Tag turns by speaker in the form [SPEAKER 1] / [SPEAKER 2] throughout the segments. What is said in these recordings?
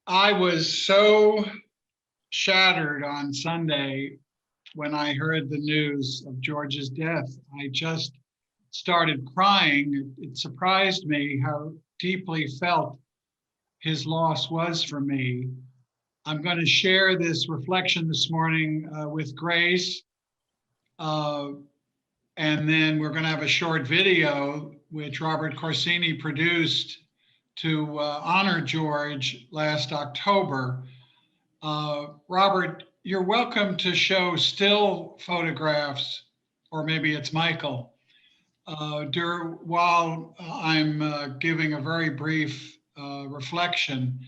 [SPEAKER 1] I was so shattered on Sunday when I heard the news of George's death. I just started crying. It surprised me how deeply felt his loss was for me. I'm going to share this reflection this morning with Grace, uh, and then we're going to have a short video which Robert Corsini produced to honor George last October. Robert, you're welcome to show still photographs, or maybe it's Michael, while I'm giving a very brief reflection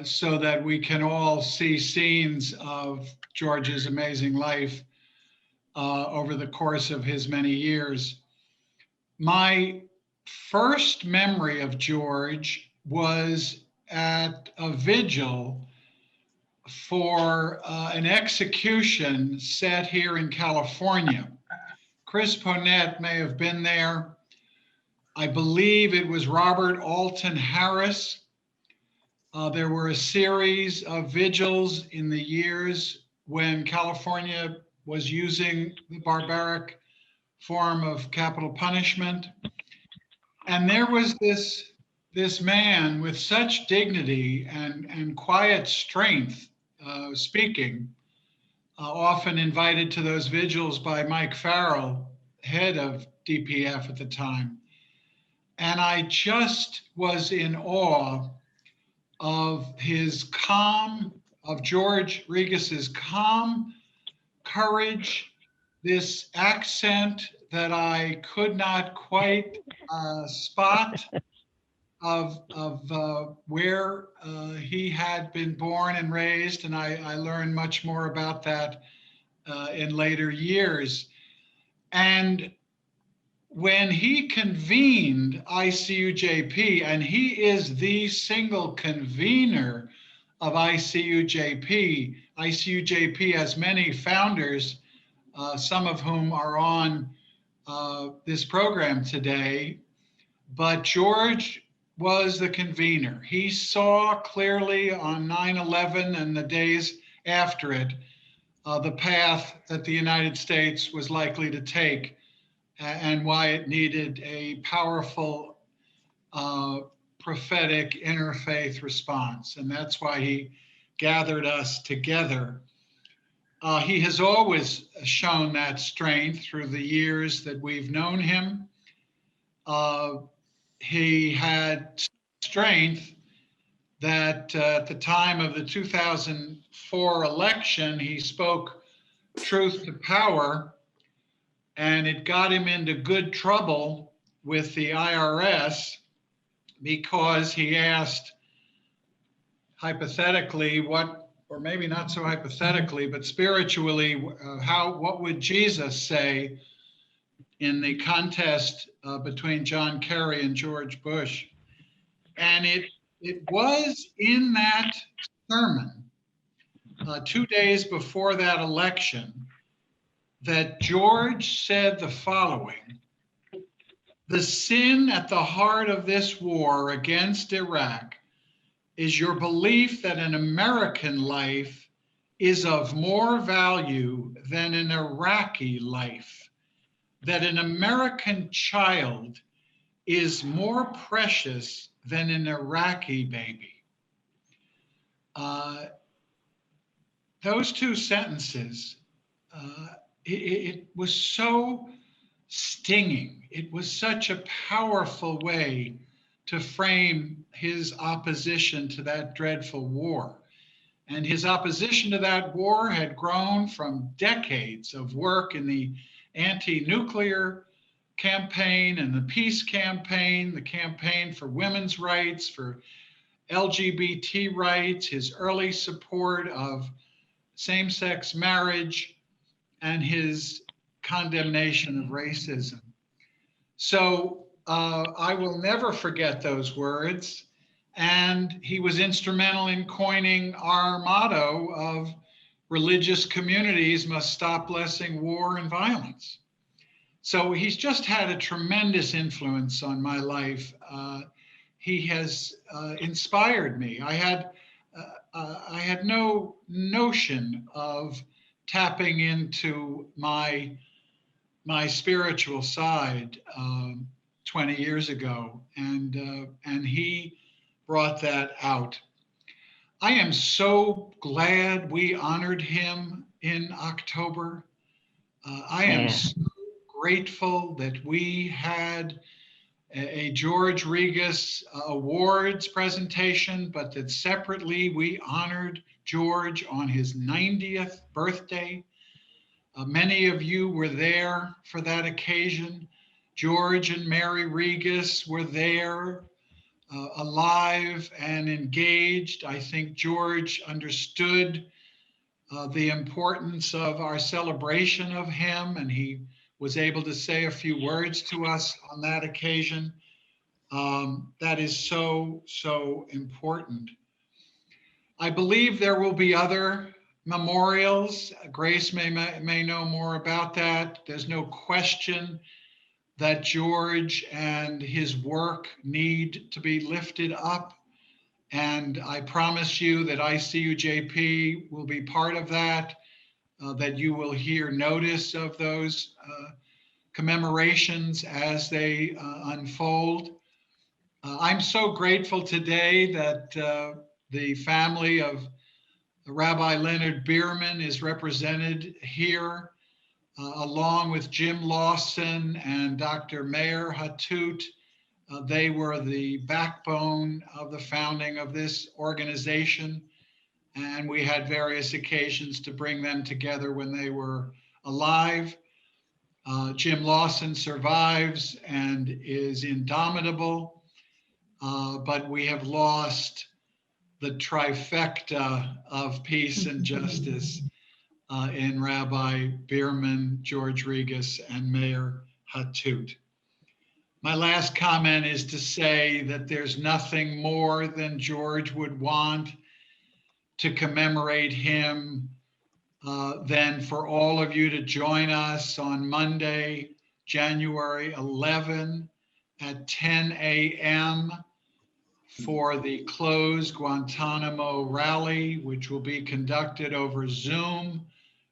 [SPEAKER 1] so that we can all see scenes of George's amazing life over the course of his many years. My first memory of George was at a vigil for an execution set here in California. Chris Ponette may have been there. I believe it was Robert Alton Harris. There were a series of vigils in the years when California was using the barbaric form of capital punishment. And there was this man with such dignity and quiet strength speaking, often invited to those vigils by Mike Farrell, head of DPF at the time. And I just was in awe of his calm, of George Regas's calm courage, this accent that I could not quite spot of where he had been born and raised, and I learned much more about that in later years. And when he convened ICUJP, and he is the single convener of ICUJP, ICUJP has many founders, some of whom are on this program today, but George was the convener. He saw clearly on 9/11 and the days after it, the path that the United States was likely to take and why it needed a powerful prophetic interfaith response. And that's why he gathered us together. He has always shown that strength through the years that we've known him. He had strength that at the time of the 2004 election, he spoke truth to power, and it got him into good trouble with the IRS because he asked hypothetically or maybe not so hypothetically, but spiritually, what would Jesus say in the contest between John Kerry and George Bush? And it was in that sermon 2 days before that election that George said the following: "The sin at the heart of this war against Iraq is your belief that an American life is of more value than an Iraqi life, that an American child is more precious than an Iraqi baby." Those two sentences, it was so stinging. It was such a powerful way to frame his opposition to that dreadful war. And his opposition to that war had grown from decades of work in the anti-nuclear campaign and the peace campaign, the campaign for women's rights, for LGBT rights, his early support of same-sex marriage, and his condemnation of racism. So I will never forget those words. And he was instrumental in coining our motto of religious communities must stop blessing war and violence. So he's just had a tremendous influence on my life. He has inspired me. I had I had no notion of tapping into my spiritual side 20 years ago, and he brought that out. I am so glad we honored him in October. I am
[SPEAKER 2] Mm.
[SPEAKER 1] so grateful that we had a George Regas Awards presentation, but that separately we honored George on his 90th birthday. Many of you were there for that occasion. George and Mary Regas were there, alive and engaged. I think George understood the importance of our celebration of him, and he was able to say a few words to us on that occasion. That is so, so important. I believe there will be other memorials. Grace may know more about that. There's no question that George and his work need to be lifted up. And I promise you that ICUJP will be part of that, that you will hear notice of those commemorations as they unfold. I'm so grateful today that the family of Rabbi Leonard Bierman is represented here, along with Jim Lawson and Dr. Meir Hatut. They were the backbone of the founding of this organization, and we had various occasions to bring them together when they were alive. Jim Lawson survives and is indomitable, but we have lost the trifecta of peace and justice in Rabbi Bierman, George Regas, and Meir Hatut. My last comment is to say that there's nothing more than George would want to commemorate him than for all of you to join us on Monday, January 11 at 10 a.m. for the closed Guantanamo rally, which will be conducted over Zoom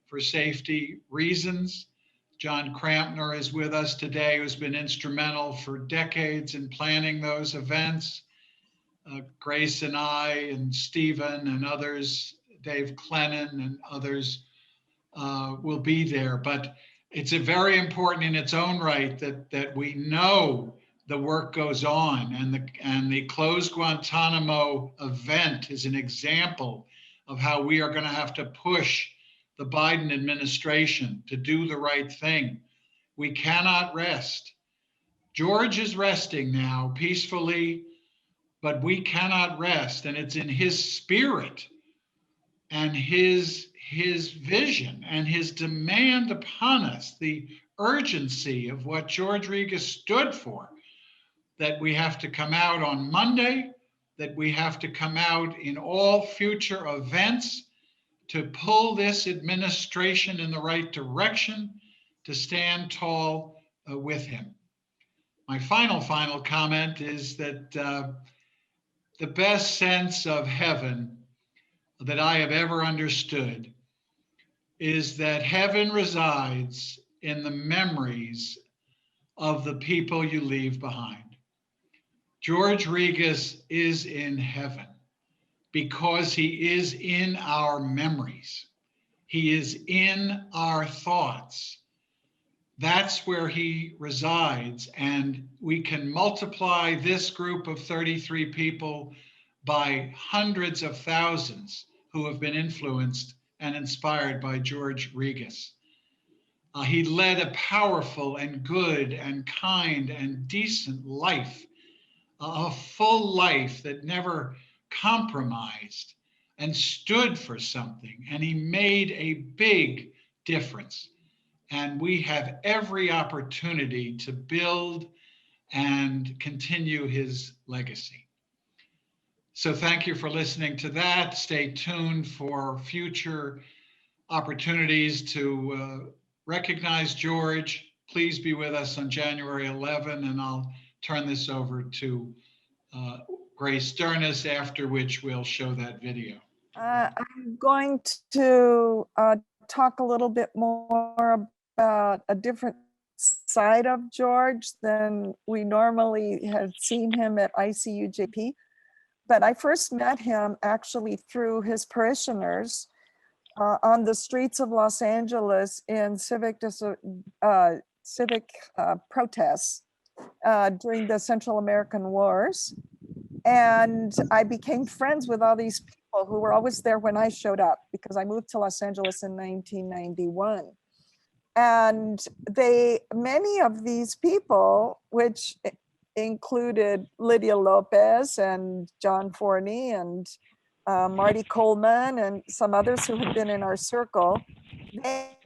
[SPEAKER 1] for safety reasons. John Crampner is with us today, who's been instrumental for decades in planning those events. Grace and I and Stephen and others, Dave Clennon and others will be there. But it's a very important in its own right that we know the work goes on, and the closed Guantanamo event is an example of how we are going to have to push the Biden administration to do the right thing. We cannot rest. George is resting now peacefully, but we cannot rest, and it's in his spirit and his vision and his demand upon us, the urgency of what George Regas stood for, that we have to come out on Monday, that we have to come out in all future events to pull this administration in the right direction, to stand tall with him. My final comment is that the best sense of heaven that I have ever understood is that heaven resides in the memories of the people you leave behind. George Regas is in heaven because he is in our memories. He is in our thoughts. That's where he resides. And we can multiply this group of 33 people by hundreds of thousands who have been influenced and inspired by George Regas. He led a powerful and good and kind and decent life, a full life that never compromised and stood for something. And he made a big difference. And we have every opportunity to build and continue his legacy. So thank you for listening to that. Stay tuned for future opportunities to recognize George. Please be with us on January 11, and I'll turn this over to Grace Sternis, after which we'll show that video.
[SPEAKER 2] I'm going to talk a little bit more about a different side of George than we normally had seen him at ICUJP. But I first met him actually through his parishioners on the streets of Los Angeles in civic protests during the Central American Wars. And I became friends with all these people who were always there when I showed up because I moved to Los Angeles in 1991. And many of these people, which included Lydia Lopez and John Forney and Marty Coleman and some others who had been in our circle, they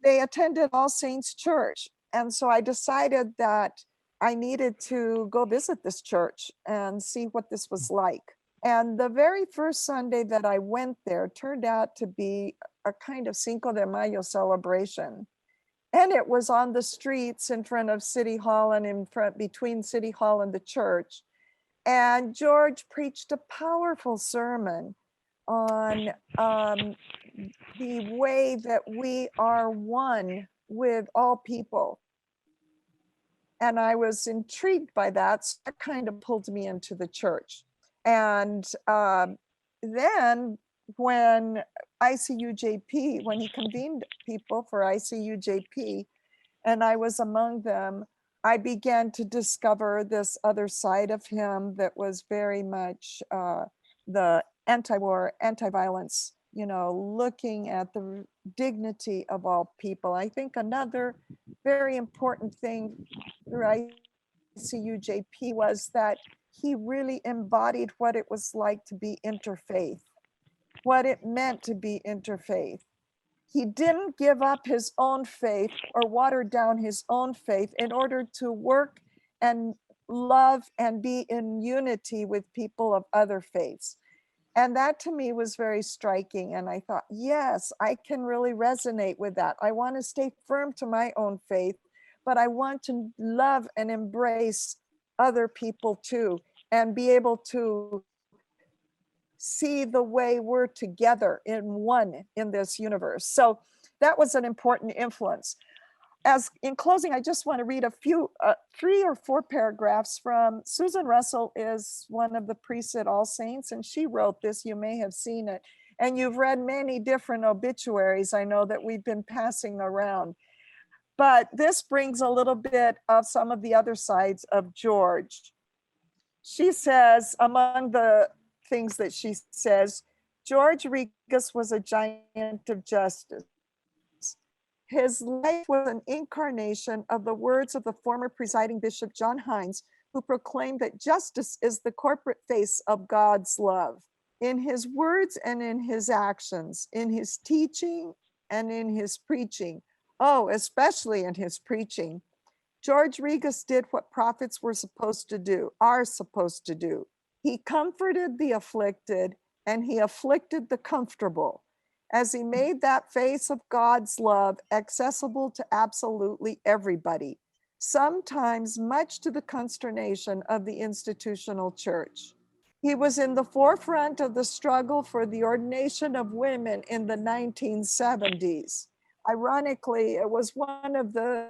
[SPEAKER 2] they attended All Saints Church. And so I decided that I needed to go visit this church and see what this was like. And the very first Sunday that I went there turned out to be a kind of Cinco de Mayo celebration. And it was on the streets in front of City Hall and in front between City Hall and the church. And George preached a powerful sermon on the way that we are one with all people. And I was intrigued by that. So that kind of pulled me into the church. And then when ICUJP, when he convened people for ICUJP, and I was among them, I began to discover this other side of him that was very much the anti-war, anti-violence, looking at the dignity of all people. I think another very important thing through ICUJP was that he really embodied what it was like to be interfaith, what it meant to be interfaith. He didn't give up his own faith or water down his own faith in order to work and love and be in unity with people of other faiths. And that to me was very striking. And I thought, yes, I can really resonate with that. I want to stay firm to my own faith, but I want to love and embrace other people too, and be able to see the way we're together in one in this universe. So that was an important influence. As in closing, I just want to read a few, 3 or 4 paragraphs from Susan Russell is one of the priests at All Saints, and she wrote this, you may have seen it. And you've read many different obituaries, I know that we've been passing around. But this brings a little bit of some of the other sides of George. She says, among the things that she says, George Regas was a giant of justice. His life was an incarnation of the words of the former presiding bishop, John Hines, who proclaimed that justice is the corporate face of God's love. In his words and in his actions, in his teaching and in his preaching, especially in his preaching, George Regas did what prophets are supposed to do. He comforted the afflicted and he afflicted the comfortable, as he made that face of God's love accessible to absolutely everybody, sometimes much to the consternation of the institutional church. He was in the forefront of the struggle for the ordination of women in the 1970s. Ironically, it was one of the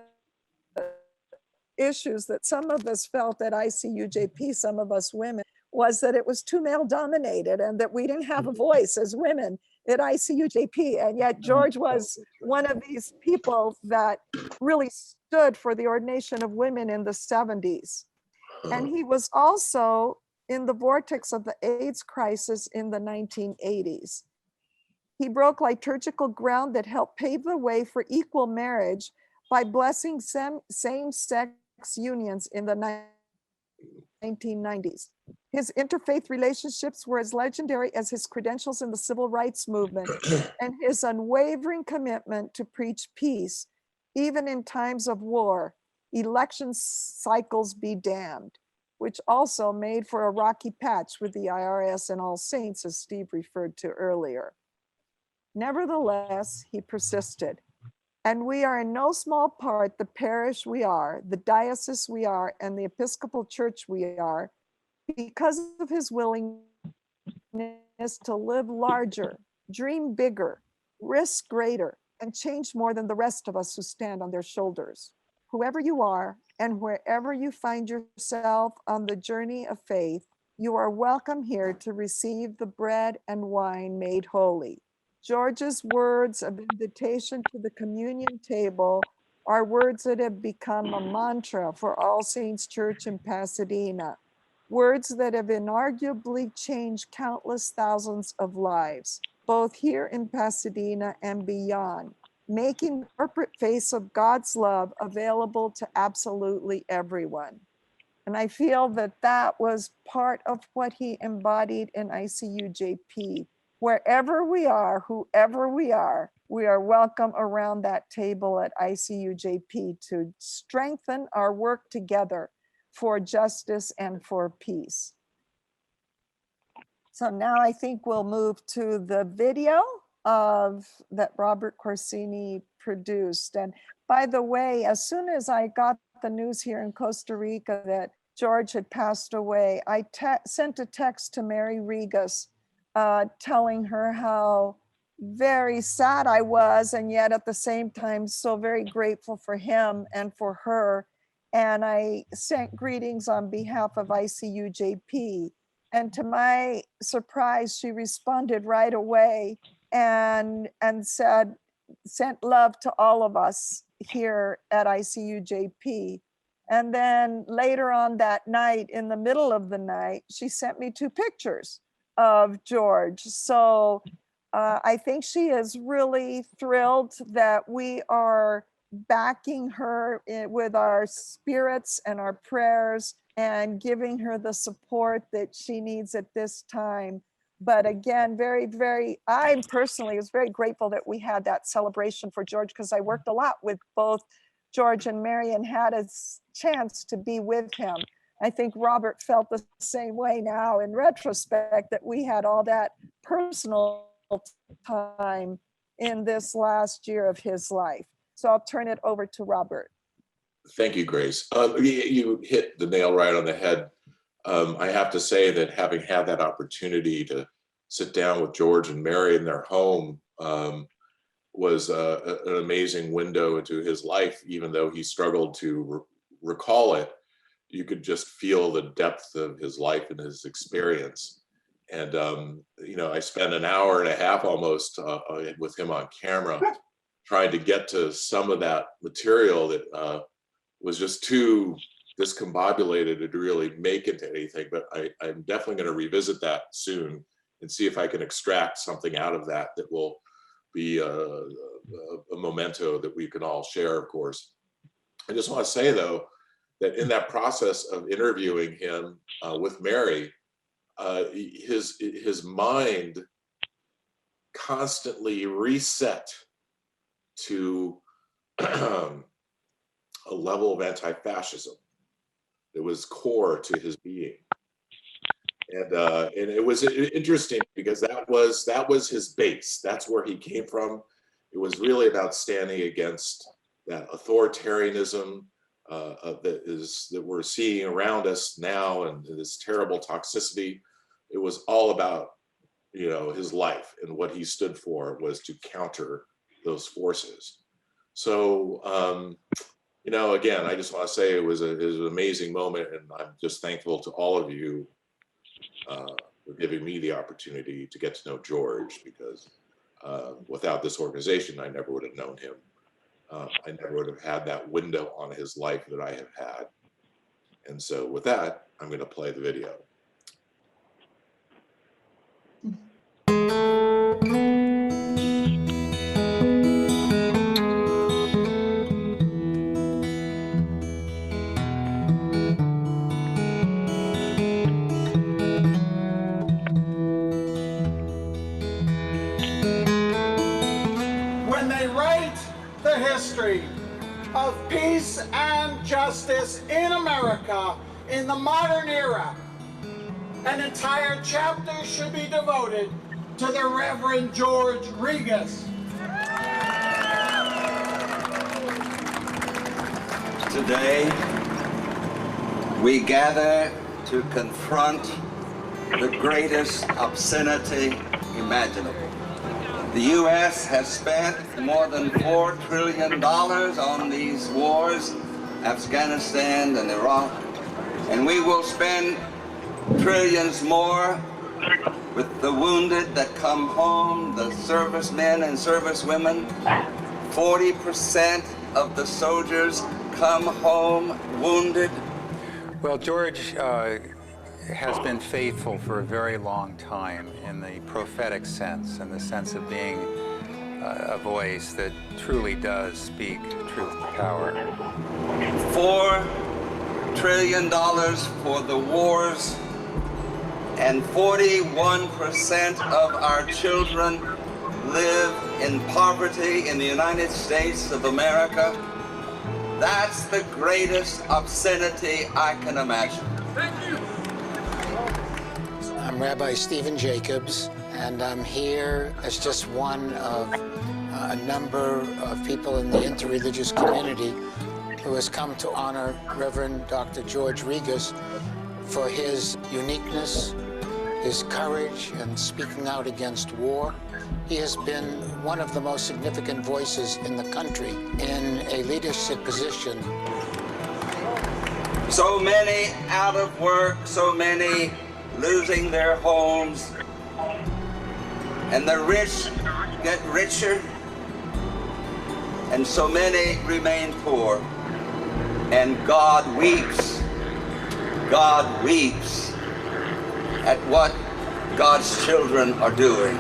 [SPEAKER 2] issues that some of us felt at ICUJP, some of us women, was that it was too male dominated and that we didn't have a voice as women at ICUJP. And yet George was one of these people that really stood for the ordination of women in the 70s. And he was also in the vortex of the AIDS crisis in the 1980s. He broke liturgical ground that helped pave the way for equal marriage by blessing same-sex unions in the 1990s. His interfaith relationships were as legendary as his credentials in the civil rights movement and his unwavering commitment to preach peace, even in times of war, election cycles be damned, which also made for a rocky patch with the IRS and All Saints, as Steve referred to earlier. Nevertheless, he persisted. And we are in no small part the parish we are, the diocese we are, and the Episcopal Church we are, because of his willingness is to live larger, dream bigger, risk greater, and change more than the rest of us who stand on their shoulders. Whoever you are and wherever you find yourself on the journey of faith, you are welcome here to receive the bread and wine made holy. George's words of invitation to the communion table are words that have become a mantra for All Saints Church in Pasadena, words that have inarguably changed countless thousands of lives, both here in Pasadena and beyond, making the corporate face of God's love available to absolutely everyone. And I feel that that was part of what he embodied in ICUJP. Wherever we are, whoever we are welcome around that table at ICUJP to strengthen our work together for justice and for peace. So now I think we'll move to the video that Robert Corsini produced. And by the way, as soon as I got the news here in Costa Rica that George had passed away, I sent a text to Mary Regas telling her how very sad I was, and yet at the same time, so very grateful for him and for her. And I sent greetings on behalf of ICUJP. And to my surprise, she responded right away and sent love to all of us here at ICUJP. And then later on that night, in the middle of the night, she sent me 2 pictures of George. So I think she is really thrilled that we are backing her with our spirits and our prayers and giving her the support that she needs at this time. But again, I personally was very grateful that we had that celebration for George, because I worked a lot with both George and Mary and had a chance to be with him. I think Robert felt the same way now in retrospect, that we had all that personal time in this last year of his life. So I'll turn it over to Robert.
[SPEAKER 3] Thank you, Grace. You hit the nail right on the head. I have to say that having had that opportunity to sit down with George and Mary in their home was an amazing window into his life. Even though he struggled to recall it, you could just feel the depth of his life and his experience. And, you know, I spent an hour and a half almost with him on camera, trying to get to some of that material that was just too discombobulated to really make into anything. But I'm definitely going to revisit that soon and see if I can extract something out of that that will be a memento that we can all share, of course. I just want to say, though, that in that process of interviewing him with Mary, his mind constantly reset to a level of anti-fascism that was core to his being. And it was interesting because that was his base. That's where he came from. It was really about standing against that authoritarianism that we're seeing around us now, and this terrible toxicity. It was all about, you know, his life, and what he stood for was to counter those forces. So, you know, again, I just want to say it was an amazing moment, and I'm just thankful to all of you for giving me the opportunity to get to know George, because without this organization, I never would have known him. I never would have had that window on his life that I have had. And so with that, I'm going to play the video.
[SPEAKER 1] When they write the history of peace and justice in America in the modern era, an entire chapter should be devoted to the Reverend George Regas.
[SPEAKER 4] Today, we gather to confront the greatest obscenity imaginable. The U.S. has spent more than $4 trillion on these wars, Afghanistan and Iraq, and we will spend trillions more with the wounded that come home, the servicemen and servicewomen. 40% of the soldiers come home wounded.
[SPEAKER 5] Well, George has been faithful for a very long time in the prophetic sense, in the sense of being a voice that truly does speak truth to power.
[SPEAKER 4] $4 trillion for the wars, and 41% of our children live in poverty in the United States of America. That's the greatest obscenity I can imagine.
[SPEAKER 6] Thank you.
[SPEAKER 7] I'm Rabbi Stephen Jacobs, and I'm here as just one of a number of people in the interreligious community who has come to honor Reverend Dr. George Regas for his uniqueness, his courage in speaking out against war. He has been one of the most significant voices in the country in a leadership position.
[SPEAKER 4] So many out of work, so many losing their homes, and the rich get richer, and so many remain poor. And God weeps at what God's children are doing.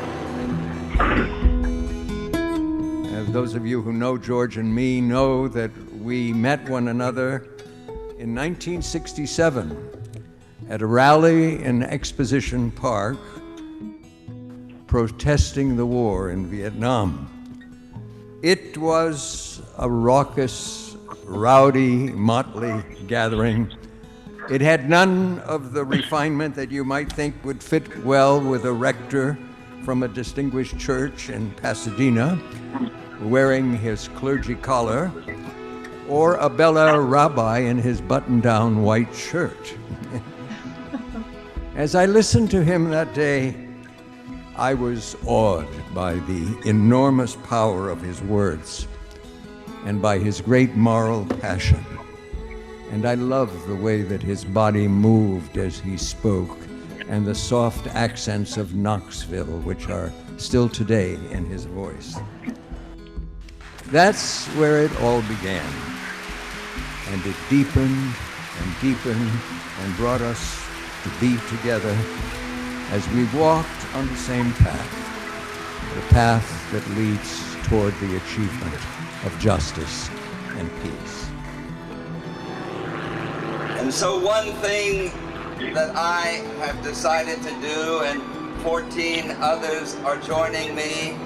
[SPEAKER 8] As those of you who know George and me know that we met one another in 1967 at a rally in Exposition Park protesting the war in Vietnam. It was a raucous, rowdy, motley gathering. It had none of the refinement that you might think would fit well with a rector from a distinguished church in Pasadena wearing his clergy collar, or a Bella rabbi in his button-down white shirt. As I listened to him that day, I was awed by the enormous power of his words and by his great moral passion. And I loved the way that his body moved as he spoke, and the soft accents of Knoxville, which are still today in his voice. That's where it all began. And it deepened and deepened and brought us to be together as we walked on the same path, the path that leads toward the achievement of justice and peace.
[SPEAKER 4] And so one thing that I have decided to do, and 14 others are joining me,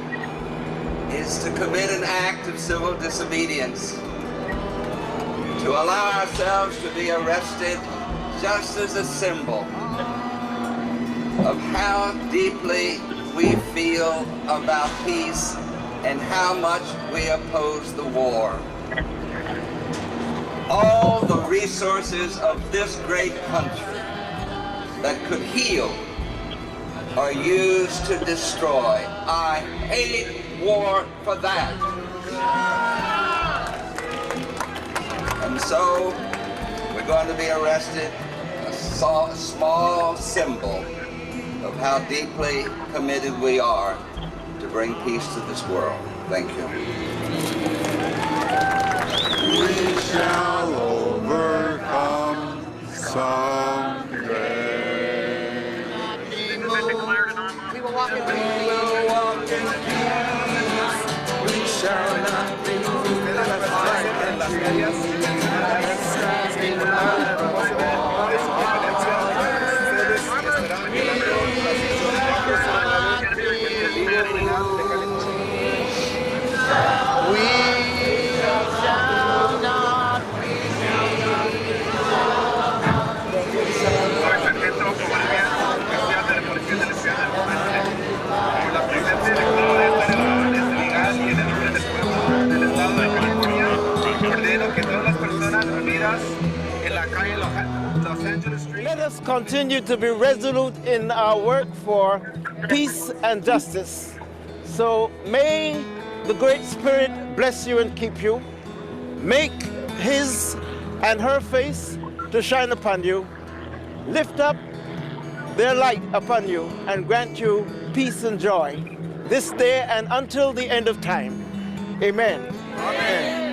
[SPEAKER 4] is to commit an act of civil disobedience, to allow ourselves to be arrested just as a symbol of how deeply we feel about peace and how much we oppose the war. All the resources of this great country that could heal are used to destroy. I hate war for that. And so we're going to be arrested, a small symbol of how deeply committed we are to bring peace to this world. Thank you.
[SPEAKER 9] We shall overcome someday.
[SPEAKER 6] We will walk in peace.
[SPEAKER 9] We shall not be
[SPEAKER 10] Ordeno que todas las personas unidas Let us continue to be resolute in our work for peace and justice. So may the Great Spirit bless you and keep you. Make his and her face to shine upon you. Lift up their light upon you and grant you peace and joy this day and until the end of time. Amen. Amen.